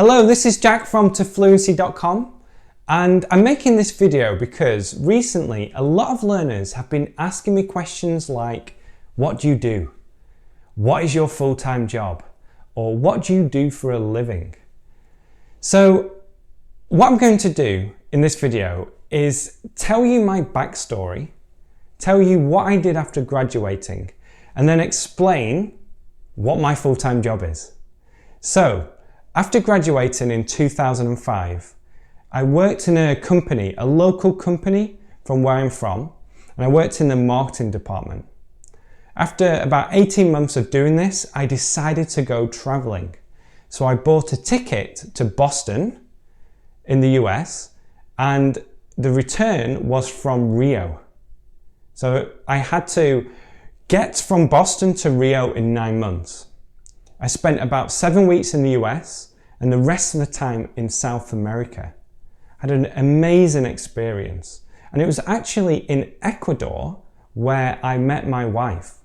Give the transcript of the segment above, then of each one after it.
Hello, this is Jack from Fluency.com, and I'm making this video because recently a lot of learners have been asking me questions like, what do you do? What is your full-time job? Or what do you do for a living? So what I'm going to do in this video is tell you my backstory, tell you what I did after graduating, and then explain what my full-time job is. So, after graduating in 2005, I worked in a company, a local company from where I'm from, and I worked in the marketing department. After about 18 months of doing this, I decided to go traveling. So I bought a ticket to Boston in the US, and the return was from Rio. So I had to get from Boston to Rio in 9 months. I spent about 7 weeks in the US and the rest of the time in South America. I had an amazing experience. And it was actually in Ecuador where I met my wife.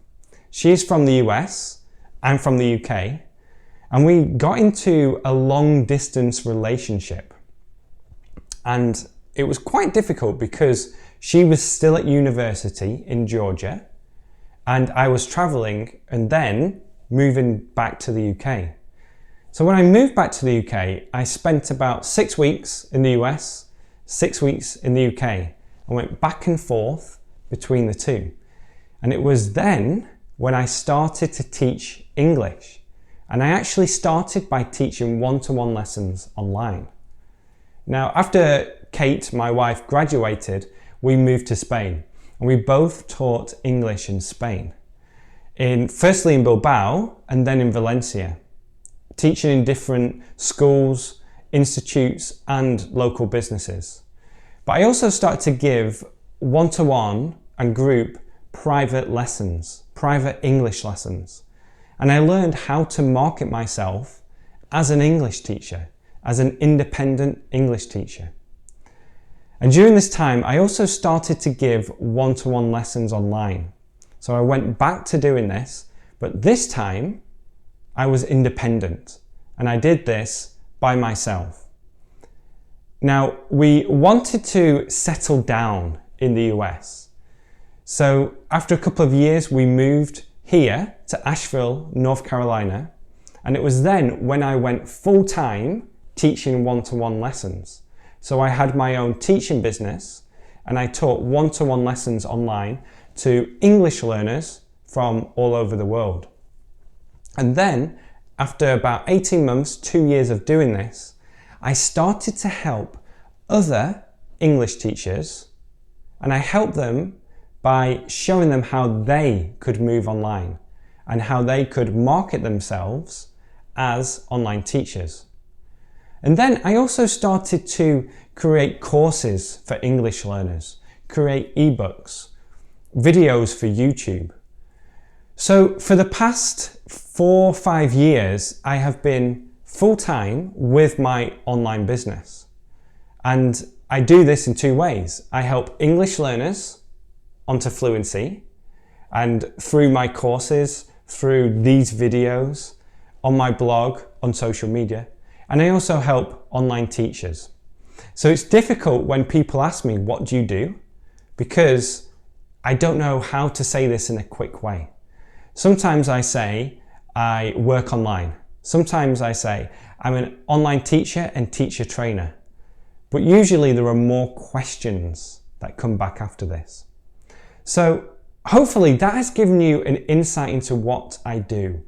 She's from the US, I'm from the UK, and we got into a long distance relationship. And it was quite difficult because she was still at university in Georgia and I was traveling and then moving back to the UK. So when I moved back to the UK, I spent about 6 weeks in the US, 6 weeks in the UK. I went back and forth between the two. And it was then when I started to teach English. And I actually started by teaching one-to-one lessons online. Now, after Kate, my wife, graduated, we moved to Spain. And we both taught English in Spain. Firstly in Bilbao and then in Valencia, teaching in different schools, institutes and local businesses. But I also started to give one-to-one and group private lessons, private English lessons. And I learned how to market myself as an English teacher, as an independent English teacher. And during this time, I also started to give one-to-one lessons online. So I went back to doing this, but this time I was independent and I did this by myself. Now, we wanted to settle down in the US. So after a couple of years, we moved here to Asheville, North Carolina. And it was then when I went full-time teaching one-to-one lessons. So I had my own teaching business and I taught one-to-one lessons online to English learners from all over the world. And then, after about 18 months, 2 years of doing this, I started to help other English teachers, and I helped them by showing them how they could move online and how they could market themselves as online teachers. And then I also started to create courses for English learners, create ebooks, videos for YouTube. So for the past 4 or 5 years, I have been full-time with my online business. And I do this in 2 ways. I help English learners onto Fluency, and through my courses, through these videos, on my blog, on social media, and I also help online teachers. So it's difficult when people ask me, what do you do? Because I don't know how to say this in a quick way. Sometimes I say I work online. Sometimes I say I'm an online teacher and teacher trainer. But usually there are more questions that come back after this. So hopefully that has given you an insight into what I do.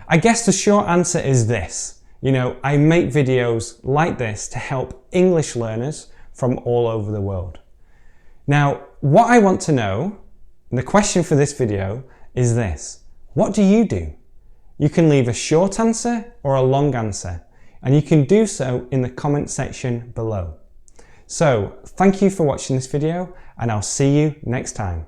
I guess the short answer is this. I make videos like this to help English learners from all over the world. Now, what I want to know, and the question for this video is this: what do you do? You can leave a short answer or a long answer, and you can do so in the comment section below. So, thank you for watching this video, and I'll see you next time.